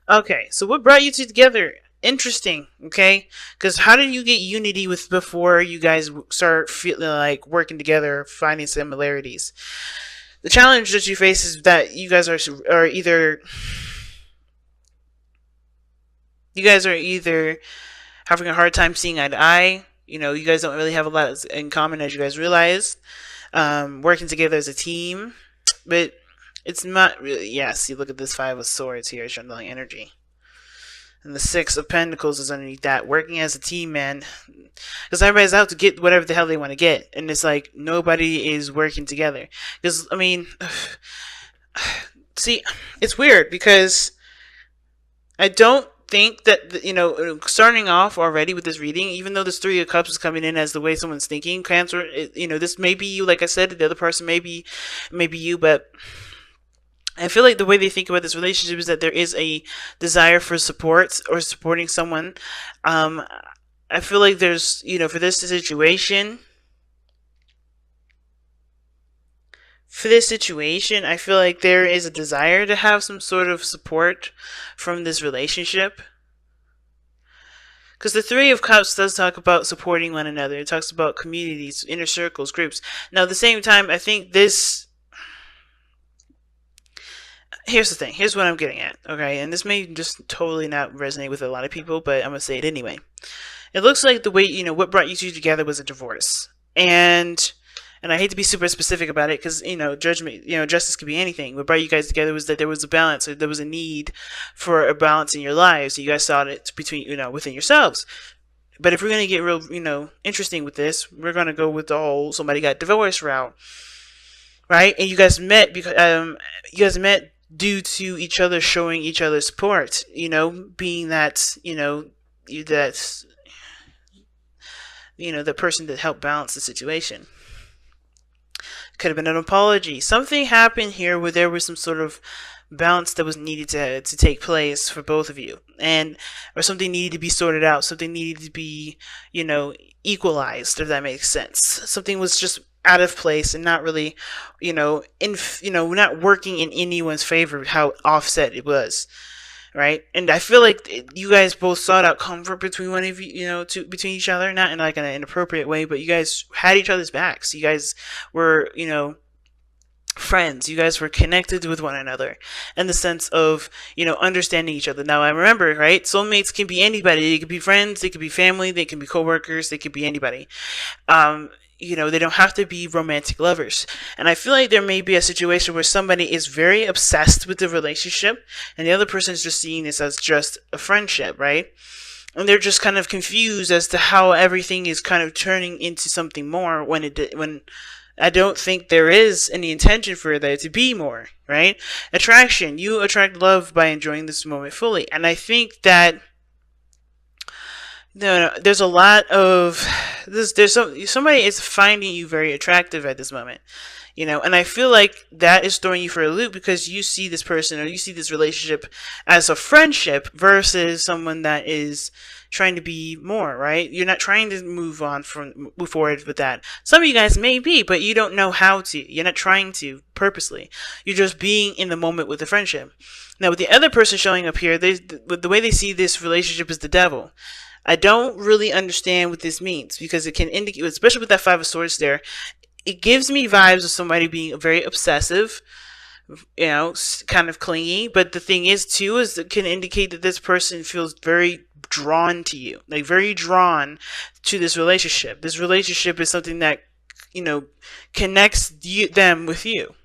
Okay, so what brought you two together? Interesting, okay? Because how did you get unity with before you guys start feeling like working together, finding similarities? The challenge that you face is that are either you guys are either having a hard time seeing eye to eye. You know, you guys don't really have a lot in common as you guys realize. Working together as a team, but it's not really. Yeah, see, look at this Five of Swords here, showing the energy. And the Six of Pentacles is underneath that. Working as a team, man. Because everybody's out to get whatever the hell they want to get. And it's like, nobody is working together. Because, I mean, see, it's weird because I don't think that, you know, starting off already with this reading, even though this Three of Cups is coming in as the way someone's thinking, Cancer, you know, this may be you, like I said, the other person may be you, but I feel like the way they think about this relationship is that there is a desire for support or supporting someone. I feel like there's, you know, for this situation, I feel like there is a desire to have some sort of support from this relationship. Because the Three of Cups does talk about supporting one another. It talks about communities, inner circles, groups. Now, at the same time, I think this. Here's the thing. Here's what I'm getting at. Okay, and this may just totally not resonate with a lot of people, but I'm gonna say it anyway. It looks like the way, you know, what brought you two together was a divorce, and I hate to be super specific about it because, you know, judgment, you know, justice could be anything. What brought you guys together was that there was a balance, or there was a need for a balance in your lives. You guys saw it between, you know, within yourselves. But if we're gonna get real, you know, interesting with this, we're gonna go with the whole somebody got divorced route, right? And you guys met because due to each other showing each other support. You know, being that, you know, that's, you know, the person that helped balance the situation. Could have been an apology. Something happened here where there was some sort of balance that was needed to take place for both of you, and or something needed to be sorted out. Something needed to be, you know, equalized, if that makes sense. Something was just out of place and not really, you know, not working in anyone's favor. How offset it was, right? And I feel like you guys both sought out comfort between one of you, you know, between each other, not in like an inappropriate way, but you guys had each other's backs. You guys were, you know, friends. You guys were connected with one another in the sense of, you know, understanding each other. Now, I remember, right? Soulmates can be anybody. They could be friends. They could be family. They can be coworkers. They could be anybody. You know, they don't have to be romantic lovers. And I feel like there may be a situation where somebody is very obsessed with the relationship and the other person is just seeing this as just a friendship, right? And they're just kind of confused as to how everything is kind of turning into something more when I don't think there is any intention for there to be more, right? Attraction. You attract love by enjoying this moment fully. And I think that there's a lot of this. Somebody is finding you very attractive at this moment, you know, and I feel like that is throwing you for a loop because you see this person or you see this relationship as a friendship versus someone that is trying to be more, right? You're not trying to move forward with that. Some of you guys may be, but you don't know how to. You're not trying to purposely. You're just being in the moment with the friendship. Now, with the other person showing up here, the way they see this relationship is the devil. I don't really understand what this means because it can indicate, especially with that Five of Swords there, it gives me vibes of somebody being very obsessive, you know, kind of clingy. But the thing is, too, is it can indicate that this person feels very drawn to you, like very drawn to this relationship. This relationship is something that, you know, connects them with you.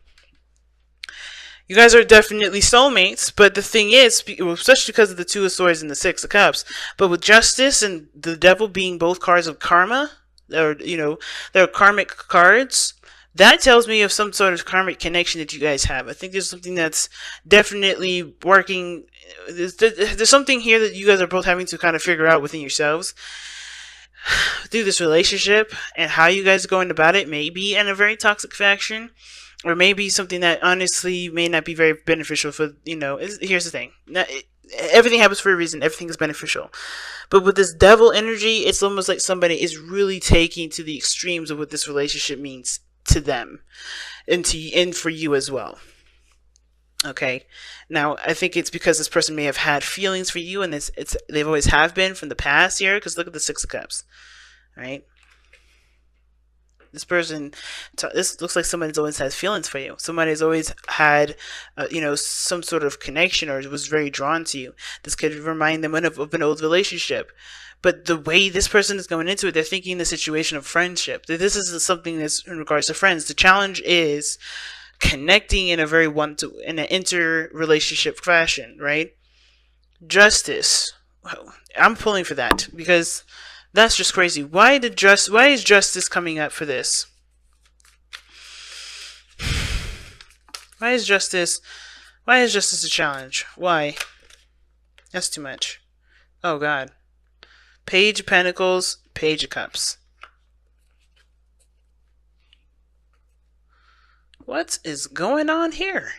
You guys are definitely soulmates, but the thing is, especially because of the Two of Swords and the Six of Cups, but with Justice and the Devil being both cards of karma, or, you know, they're karmic cards, that tells me of some sort of karmic connection that you guys have. I think there's something that's definitely working. There's something here that you guys are both having to kind of figure out within yourselves through this relationship, and how you guys are going about it may be in a very toxic fashion. Or maybe something that honestly may not be very beneficial for, you know, here's the thing. Everything happens for a reason. Everything is beneficial. But with this devil energy, it's almost like somebody is really taking to the extremes of what this relationship means to them. And for you as well. Okay. Now, I think it's because this person may have had feelings for you, and they've always have been from the past here. Because look at the Six of Cups, right? This person, this looks like somebody's always has feelings for you. Somebody's always had, some sort of connection or was very drawn to you. This could remind them of an old relationship. But the way this person is going into it, they're thinking the situation of friendship. This is something that's in regards to friends. The challenge is connecting in a very in an interrelationship fashion, right? Justice. I'm pulling for that because that's just crazy. Why is justice coming up for this? Why is justice a challenge? Why? That's too much. Oh God. Page of Pentacles, Page of Cups. What is going on here?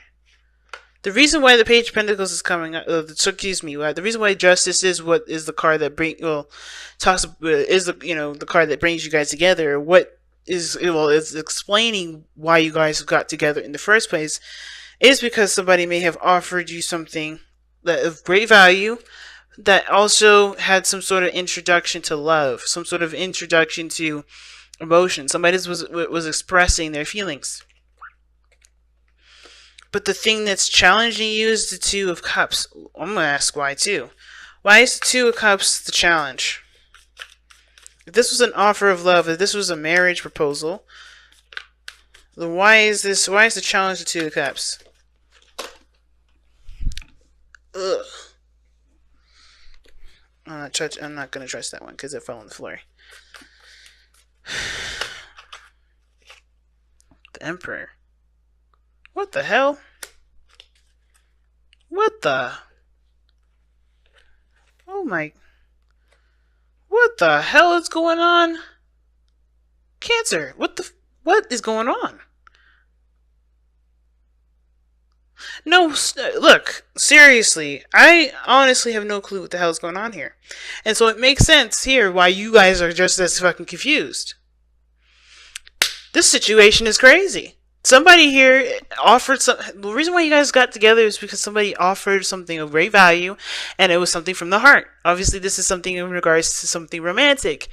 The reason why the Page of Pentacles is coming up, the reason why Justice is the card that the card that brings you guys together. Is explaining why you guys got together in the first place, is because somebody may have offered you something that of great value, that also had some sort of introduction to love, some sort of introduction to emotion. Somebody was expressing their feelings. But the thing that's challenging you is the Two of Cups. I'm going to ask why too. Why is the Two of Cups the challenge? If this was an offer of love, if this was a marriage proposal, then why is the challenge the Two of Cups? Ugh. I'm not going to trust that one because it fell on the floor. The Emperor. What the hell? What the? Oh my. What the hell is going on? Cancer. What is going on? No, look, seriously, I honestly have no clue what the hell is going on here. And so it makes sense here why you guys are just as fucking confused. This situation is crazy. Somebody here offered the reason why you guys got together is because somebody offered something of great value, and it was something from the heart. Obviously, this is something in regards to something romantic.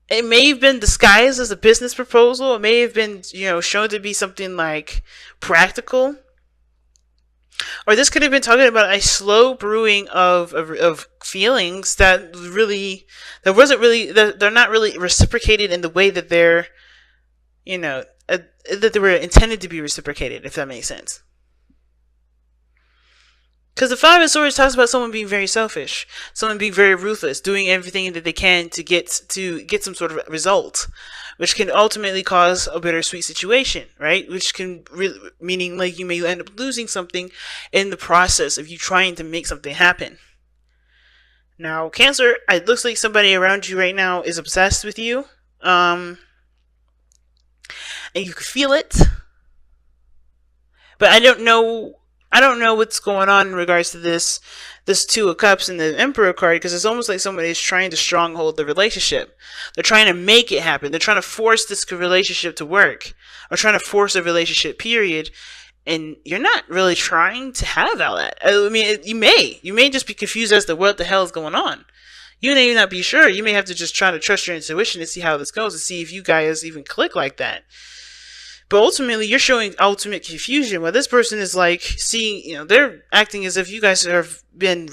It may have been disguised as a business proposal. It may have been, shown to be something like practical. Or this could have been talking about a slow brewing of feelings that they're not really reciprocated in the way that they're, that they were intended to be reciprocated, if that makes sense. Because the Five of Swords talks about someone being very selfish, someone being very ruthless, doing everything that they can to get some sort of result, which can ultimately cause a bittersweet situation, right? Which can meaning like you may end up losing something in the process of you trying to make something happen. Now, Cancer, it looks like somebody around you right now is obsessed with you, and you can feel it. But I don't know what's going on in regards to this Two of Cups and the Emperor card, because it's almost like somebody is trying to stronghold the relationship. They're trying to make it happen. They're trying to force this relationship to work, or trying to force a relationship, period. And you're not really trying to have all that. I mean, you may just be confused as to what the hell is going on. You may not be sure. You may have to just try to trust your intuition to see how this goes, to see if you guys even click like that. But ultimately, you're showing ultimate confusion. While this person is like seeing, they're acting as if you guys have been,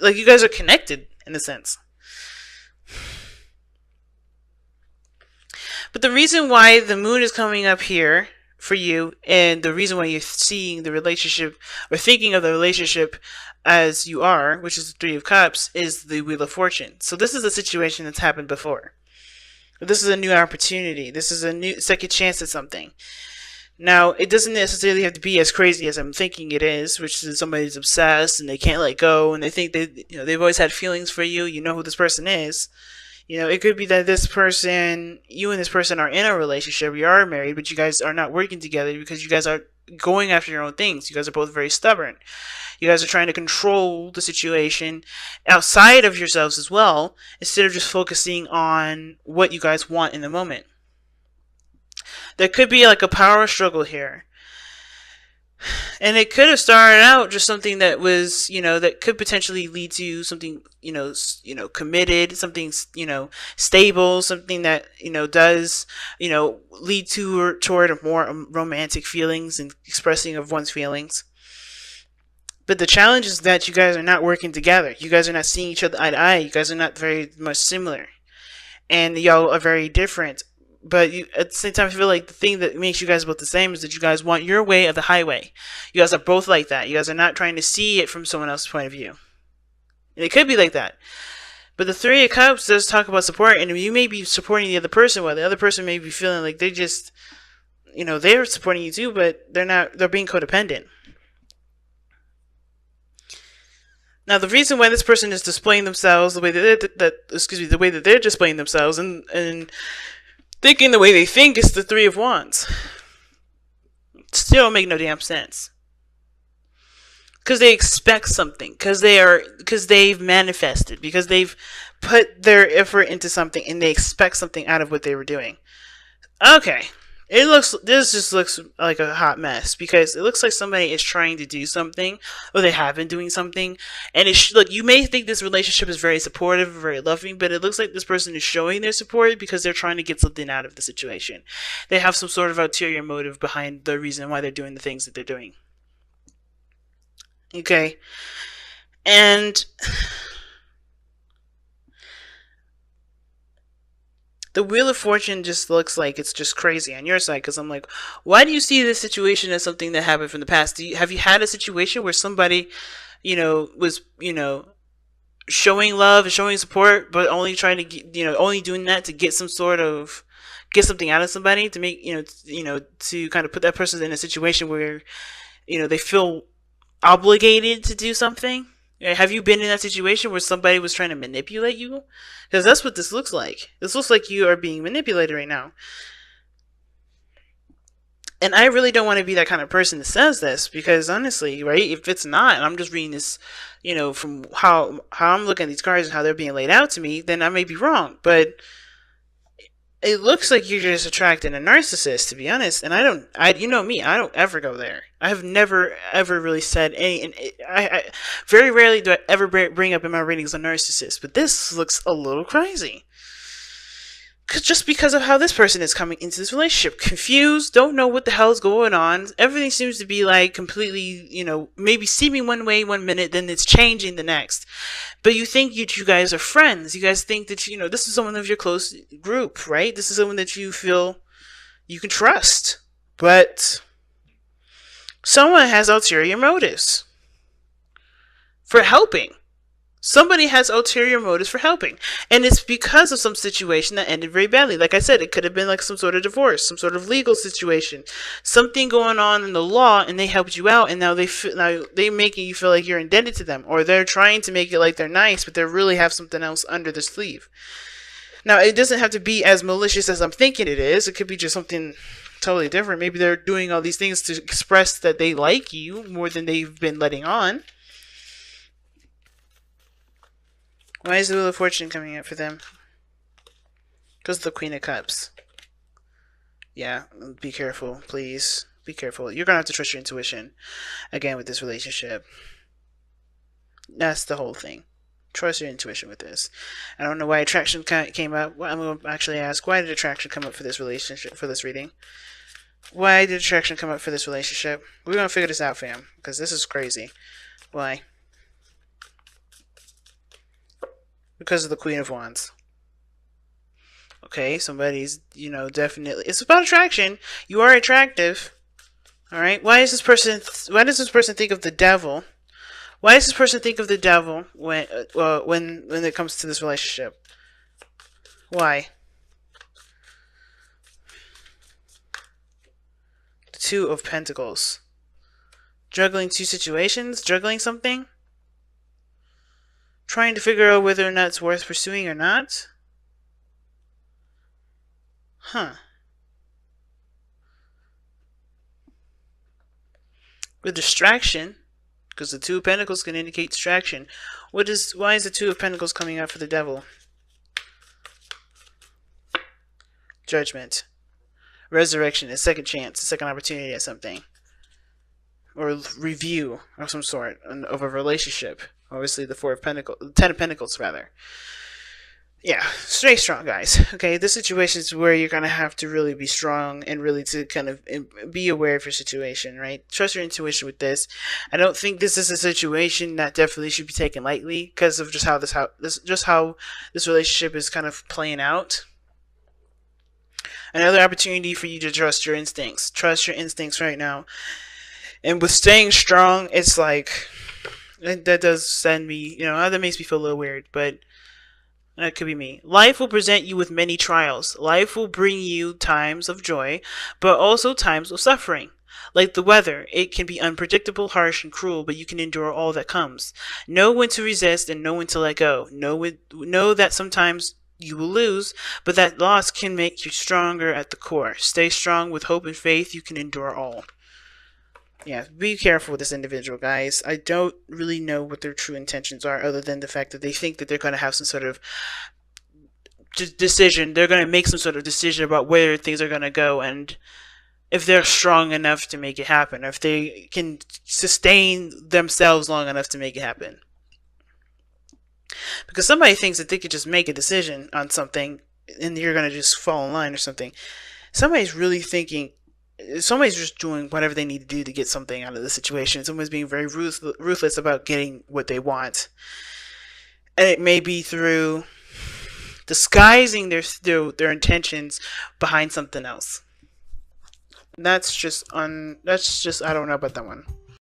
like you guys are connected in a sense. But the reason why the moon is coming up here for you, and the reason why you're seeing the relationship or thinking of the relationship as you are, which is the Three of Cups, is the Wheel of Fortune. So this is a situation that's happened before. This is a new opportunity. This is a new second chance at something. Now, it doesn't necessarily have to be as crazy as I'm thinking it is, which is somebody's obsessed and they can't let go, and they think they've always had feelings for you. You know who this person is. It could be that you and this person are in a relationship, you are married, but you guys are not working together because you guys are going after your own things. You guys are both very stubborn. You guys are trying to control the situation outside of yourselves as well, instead of just focusing on what you guys want in the moment. There could be like a power struggle here. And it could have started out just something that was, that could potentially lead to something, committed, something, stable, something that, does, lead to or toward a more romantic feelings and expressing of one's feelings. But the challenge is that you guys are not working together. You guys are not seeing each other eye to eye. You guys are not very much similar. And y'all are very different. But at the same time, I feel like the thing that makes you guys both the same is that you guys want your way of the highway. You guys are both like that. You guys are not trying to see it from someone else's point of view. And it could be like that. But the Three of Cups does talk about support, and you may be supporting the other person while the other person may be feeling like they just, they're supporting you too, but they're being codependent. Now, the reason why this person is displaying themselves the way the way that they're displaying themselves and thinking the way they think is the Three of Wands. Still don't make no damn sense. Because they expect something. Because they've manifested. Because they've put their effort into something and they expect something out of what they were doing. Okay. This just looks like a hot mess because it looks like somebody is trying to do something or they have been doing something. And look, you may think this relationship is very supportive, very loving, but it looks like this person is showing their support because they're trying to get something out of the situation. They have some sort of ulterior motive behind the reason why they're doing the things that they're doing. Okay. And the Wheel of Fortune just looks like it's just crazy on your side because I'm like, why do you see this situation as something that happened from the past? Have you had a situation where somebody, was, showing love and showing support, but only trying to get, only doing that to get get something out of somebody to make, to kind of put that person in a situation where, they feel obligated to do something? Have you been in that situation where somebody was trying to manipulate you? Because that's what this looks like. This looks like you are being manipulated right now. And I really don't want to be that kind of person that says this because honestly, right, if it's not, and I'm just reading this, from how I'm looking at these cards and how they're being laid out to me, then I may be wrong. But it looks like you're just attracting a narcissist, to be honest. And you know me, I don't ever go there. I have never ever really said any, and I very rarely do I ever bring up in my readings a narcissist. But this looks a little crazy. Just because of how this person is coming into this relationship. Confused, don't know what the hell's going on. Everything seems to be like completely, maybe seeming one way one minute, then it's changing the next. But you think you guys are friends. You guys think that, this is someone of your close group, right? This is someone that you feel you can trust. But someone has ulterior motives for helping. Somebody has ulterior motives for helping. And it's because of some situation that ended very badly. Like I said, it could have been like some sort of divorce, some sort of legal situation, something going on in the law, and they helped you out, and now they're making you feel like you're indebted to them, or they're trying to make it like they're nice, but they really have something else under the sleeve. Now, it doesn't have to be as malicious as I'm thinking it is. It could be just something totally different. Maybe they're doing all these things to express that they like you more than they've been letting on. Why is the Wheel of Fortune coming up for them? Because of the Queen of Cups. Yeah, be careful, please. Be careful. You're going to have to trust your intuition again with this relationship. That's the whole thing. Trust your intuition with this. I don't know why attraction came up. Well, I'm going to actually ask, why did attraction come up for this relationship, for this reading? Why did attraction come up for this relationship? We're going to figure this out, fam, because this is crazy. Why? Because of the Queen of Wands. Okay, somebody's, definitely... It's about attraction. You are attractive. Alright? Why does this person think of the devil? Why does this person think of the devil when it comes to this relationship? Why? The Two of Pentacles. Juggling two situations? Juggling something? Trying to figure out whether or not it's worth pursuing or not? Huh. With distraction, because the Two of Pentacles can indicate distraction. Why is the Two of Pentacles coming out for the devil? Judgment. Resurrection, a second chance, a second opportunity at something. or review of some sort of a relationship. Obviously, the Ten of Pentacles, rather. Yeah, stay strong, guys. Okay, this situation is where you're gonna have to really be strong and really to kind of be aware of your situation, right? Trust your intuition with this. I don't think this is a situation that definitely should be taken lightly because of just how this relationship is kind of playing out. Another opportunity for you to trust your instincts. Trust your instincts right now. And with staying strong, it's like that does send me, that makes me feel a little weird, but that could be me. Life will present you with many trials. Life will bring you times of joy, but also times of suffering. Like the weather, it can be unpredictable, harsh, and cruel, but you can endure all that comes. Know when to resist and know when to let go. Know that sometimes you will lose, but that loss can make you stronger at the core. Stay strong with hope and faith. You can endure all. Yeah, be careful with this individual, guys. I don't really know what their true intentions are, other than the fact that they think that they're going to have some sort of decision. They're going to make some sort of decision about where things are going to go, and if they're strong enough to make it happen, or if they can sustain themselves long enough to make it happen. Because somebody thinks that they could just make a decision on something, and you're going to just fall in line or something. Somebody's really thinking... Somebody's just doing whatever they need to do to get something out of the situation. Someone's being very ruthless about getting what they want. And it may be through disguising their intentions behind something else. That's just I don't know about that one.